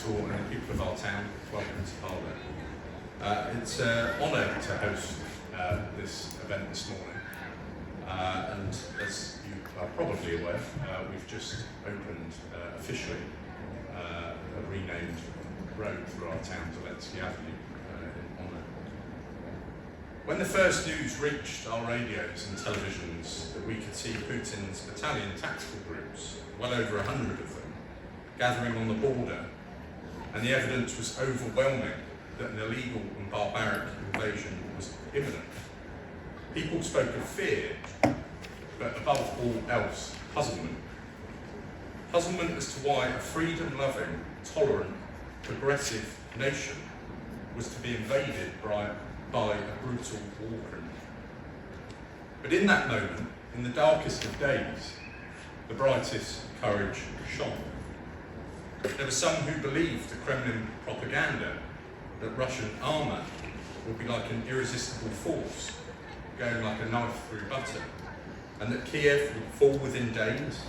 Council and the people of our town, welcome to Harlow. It's an honour to host this event this morning, and as you are probably aware, we've just opened officially a renamed road through our town, Zelenskyy Avenue, in honour. When the first news reached our radios and televisions that we could see Putin's battalion tactical groups, well over 100 of them, gathering on the border, and the evidence was overwhelming that an illegal and barbaric invasion was imminent, people spoke of fear, but above all else, puzzlement. Puzzlement as to why a freedom-loving, tolerant, progressive nation was to be invaded by a brutal war criminal. But in that moment, in the darkest of days, the brightest courage shone. There were some who believed the Kremlin propaganda that Russian armour would be like an irresistible force, going like a knife through butter, and that Kiev would fall within days.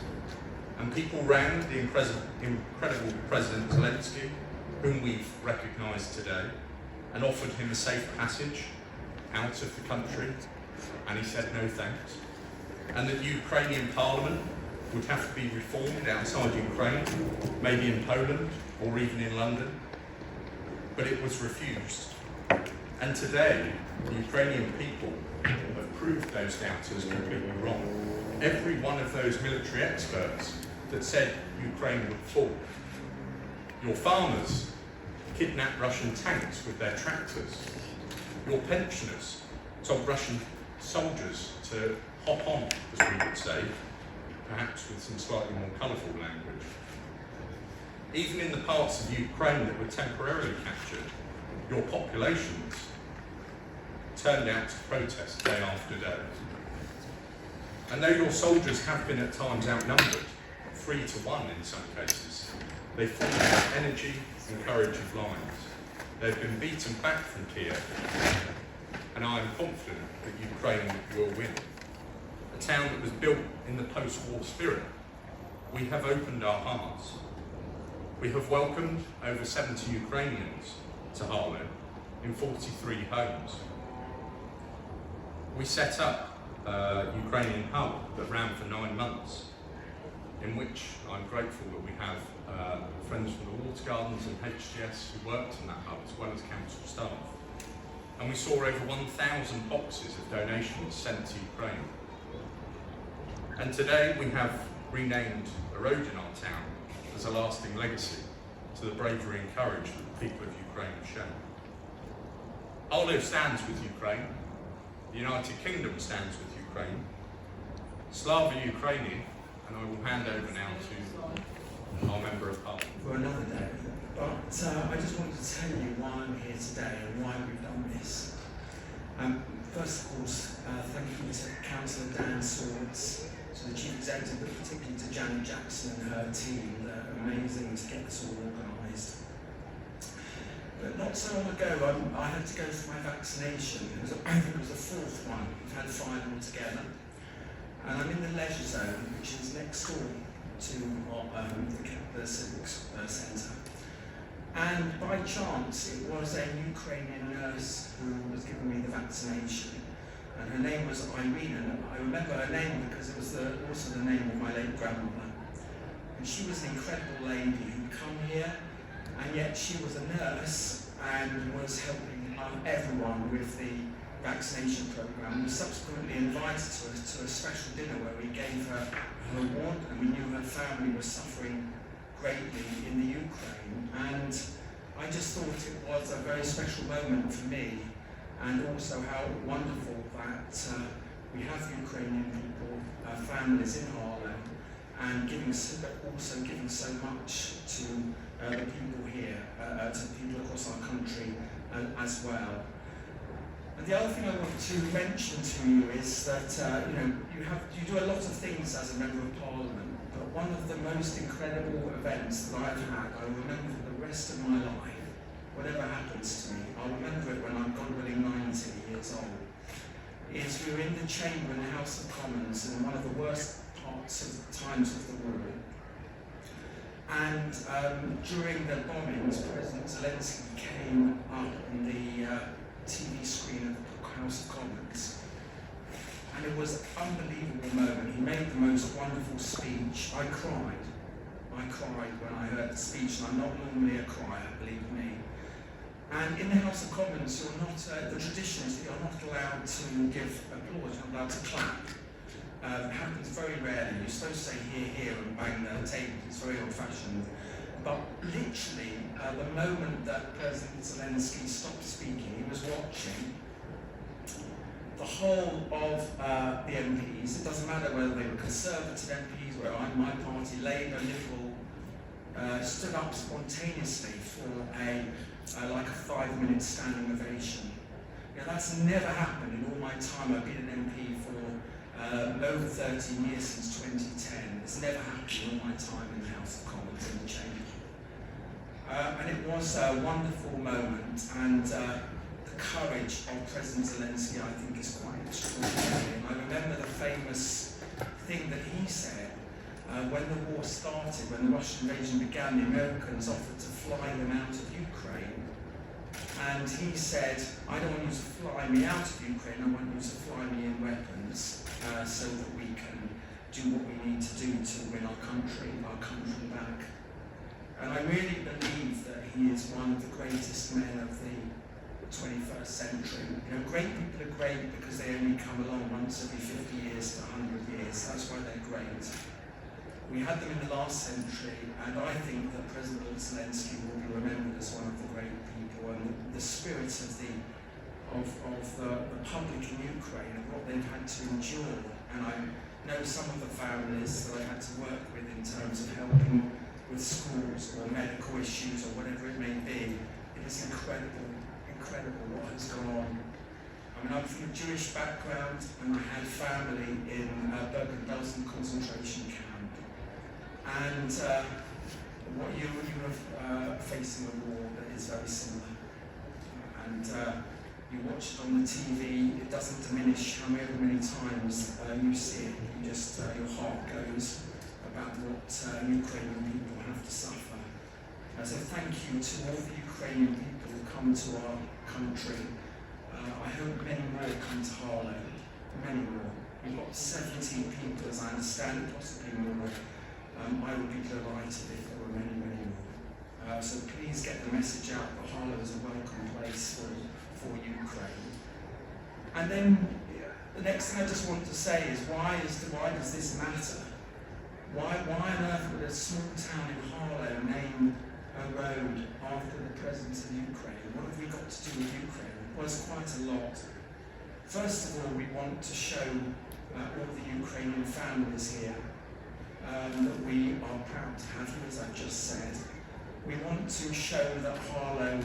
And people rang the incredible President Zelenskyy, whom we've recognised today, and offered him a safe passage out of the country, and he said no thanks. And that the Ukrainian parliament would have to be reformed outside Ukraine, maybe in Poland or even in London, but it was refused. And today, the Ukrainian people have proved those doubters completely wrong. Every one of those military experts that said Ukraine would fall. Your farmers kidnapped Russian tanks with their tractors. Your pensioners told Russian soldiers to hop on, as we would say, perhaps with some slightly more colourful language. Even in the parts of Ukraine that were temporarily captured, your populations turned out to protest day after day. And though your soldiers have been at times outnumbered, 3 to 1 in some cases, they fought with energy and courage of lions. They've been beaten back from Kiev, and I am confident that Ukraine will win. A town that was built in the post-war spirit. We have opened our hearts. We have welcomed over 70 Ukrainians to Harlow in 43 homes. We set up a Ukrainian hub that ran for 9 months, in which I'm grateful that we have friends from the Water Gardens and HGS who worked in that hub, as well as council staff. And we saw over 1,000 boxes of donations sent to Ukraine. And today we have renamed a road in our town as a lasting legacy to the bravery and courage that the people of Ukraine have shown. Harlow stands with Ukraine. The United Kingdom stands with Ukraine. Slava Ukraini, and I will hand over now to our Member of Parliament. For another day. But I just wanted to tell you why I'm here today and why we've done this. First, of course, thank you to Councillor Dan Swords, to the Chief Executive, but particularly to Janet Jackson and her team. They're amazing to get this all organised. But not so long ago, I had to go for my vaccination. I think it was the 4th one. We've had 5 altogether. And I'm in the leisure zone, which is next door to the Civics Centre. And by chance, it was a Ukrainian nurse who was giving me the vaccination. And her name was Irene, and I remember her name because it was also the name of my late grandmother. And she was an incredible lady who'd come here, and yet she was a nurse and was helping everyone with the vaccination programme. We subsequently invited her to a special dinner where we gave her an award, and we knew her family was suffering greatly in the Ukraine. And I just thought it was a very special moment for me, and also how wonderful that we have Ukrainian people, families in Harlow, and also giving so much to the people here, to people across our country as well. And the other thing I want to mention to you is that you do a lot of things as a Member of Parliament, but one of the most incredible events that I've had, I remember for the rest of my life, whatever happens to me, I'll remember it when I'm, God willing, 90 years old, is we were in the chamber in the House of Commons in one of the worst times of the war. And during the bombings, President Zelenskyy came up on the TV screen of the House of Commons. And it was an unbelievable moment. He made the most wonderful speech. I cried when I heard the speech, and I'm not normally a crier, believe me. And in the House of Commons, you're not, the tradition is that you're not allowed to give applause, you're not allowed to clap. It happens very rarely. You're supposed to say hear, hear and bang the table. It's very old-fashioned. But literally, the moment that President Zelenskyy stopped speaking, he was watching the whole of the MPs. It doesn't matter whether they were Conservative MPs, where my party, Labour, Liberal, stood up spontaneously for like a 5-minute standing ovation. That's never happened in all my time. I've been an MP for over 13 years, since 2010. It's never happened in all my time in the House of Commons in the Chamber. And it was a wonderful moment, and the courage of President Zelenskyy, I think, is quite extraordinary. And I remember the famous thing that he said when the war started, when the Russian invasion began. The Americans offered to fly them out of Ukraine. And he said, I don't want you to fly me out of Ukraine, I want you to fly me in weapons so that we can do what we need to do to win our country back. And I really believe that he is one of the greatest men of the 21st century. Great people are great because they only come along once every 50 years to 100 years. That's why they're great. We had them in the last century, and I think that President Zelenskyy will be remembered as one of the great people, and the spirit of the public in Ukraine and what they've had to endure. And I know some of the families that I had to work with in terms of helping with schools or medical issues or whatever it may be. It is incredible what has gone on. I mean, I'm from a Jewish background, and I had family in Bergen-Belsen concentration camp. And what you are facing a war that is very similar. And you watch it on the TV, it doesn't diminish however many times you see it. You just, your heart goes about what Ukrainian people have to suffer. So thank you to all the Ukrainian people who come to our country. I hope many more come to Harlow, many more. We've got 70 people, as I understand it, possibly more. I would be delighted if there were many, many more. So please get the message out that Harlow is a welcome place for Ukraine. And then the next thing I just want to say is why does this matter? Why on earth would a small town in Harlow name a road after the president of Ukraine? What have we got to do with Ukraine? Well, it's quite a lot. First of all, we want to show all the Ukrainian families here that we are proud to have you, as I've just said. We want to show that Harlow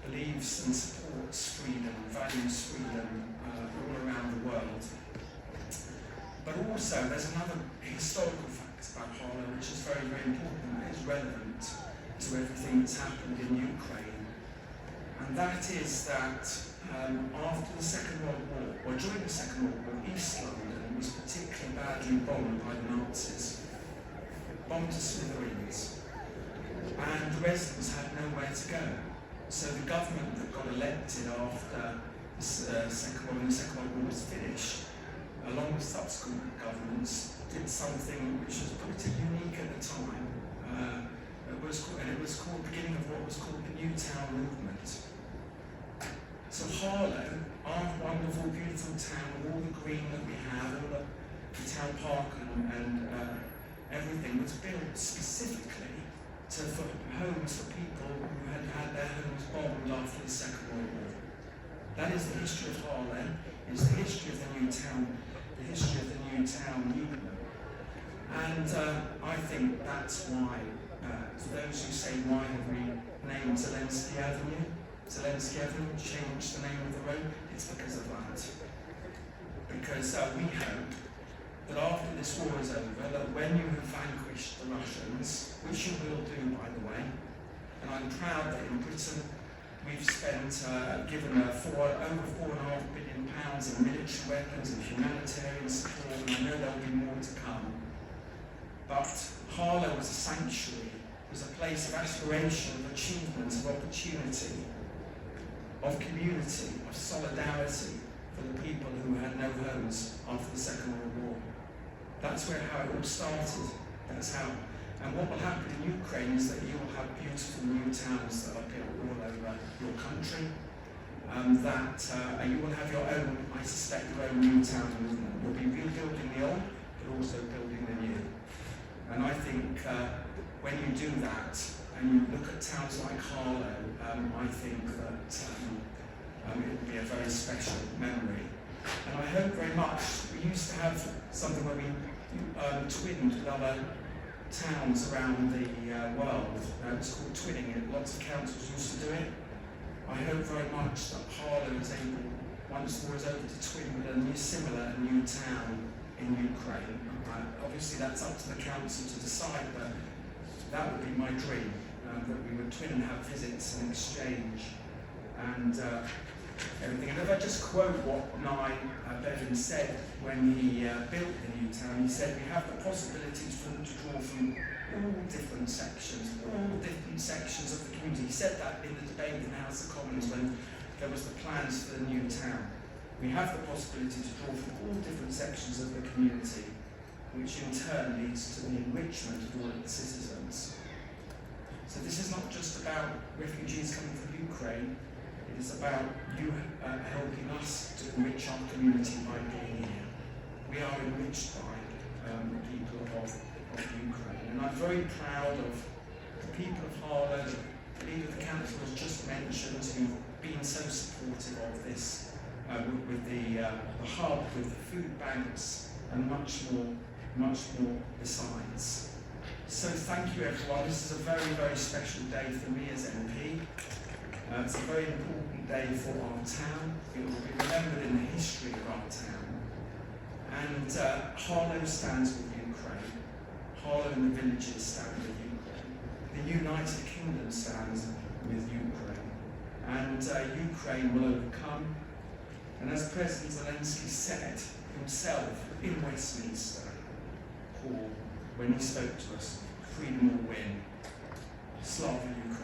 believes and supports freedom, values freedom all around the world. But also, there's another historical fact about Harlow which is very, very important, and is relevant to everything that's happened in Ukraine. And that is that after the Second World War, or during the Second World War, East London was particularly badly bombed by the Nazis, bombed to smithereens, and the residents had nowhere to go. So the government that got elected after the Second World War was finished, along with subsequent governments, did something which was pretty unique at the time. It was called the beginning of what was called the New Town Movement. So Harlow, our wonderful, beautiful town, with all the green that we have, all the town park and everything, was built specifically for homes for people who had had their homes bombed after the Second World War. That is the history of Harlow. It's the history of the new town, the history of the new town movement. And I think that's why, to those who say, why have we named Zelenskyy Avenue? Zelenskyy Avenue, changed the name of the road, it's because of that. Because we hope that after this war is over, that when you have vanquished the Russians, which you will do, by the way, and I'm proud that in Britain we've spent, given over £4.5 billion in military weapons and humanitarian support, and I know there'll be more to come. but Harlow was a sanctuary, was a place of aspiration, of achievement, of opportunity, of community, of solidarity for the people who had no homes after the Second World War. That's how it all started. That's how. And what will happen in Ukraine is that you will have beautiful new towns that are built all over your country. And you will have your own, I suspect, your own new town movement. You'll be rebuilding the old, but also building the new. And I think when you do that, and you look at towns like Harlow, I think that it will be a very special memory. And I hope very much, we used to have something where we twinned with other towns around the world. It's called twinning. Lots of councils used to do it. I hope very much that Harlow is able, once the war is over, to twin with a new town in Ukraine. Obviously that's up to the council to decide, but that would be my dream, that we would twin and have visits and exchange and everything. And if I just quote what Nye Bevan said when he built the new town, he said, we have the possibility to draw from all different sections of the community. He said that in the debate in the House of Commons when there was the plans for the new town. We have the possibility to draw from all different sections of the community, which in turn leads to the enrichment of all of the citizens. So this is not just about refugees coming from Ukraine, it is about you helping us to enrich our community by being here. We are enriched by the people of Ukraine. And I'm very proud of the people of Harlow, the leader of the council was just mentioned, who've been so supportive of this, with the hub, with the food banks, and much more besides. So thank you everyone. This is a very, very special day for me as MP. It's a very important day for our town. It will be remembered in the history of our town. And Harlow stands with Ukraine. Harlow and the villages stand with Ukraine. The United Kingdom stands with Ukraine. And Ukraine will overcome. And as President Zelenskyy said himself in Westminster Hall when he spoke to us, freedom will win. Slava Ukraine.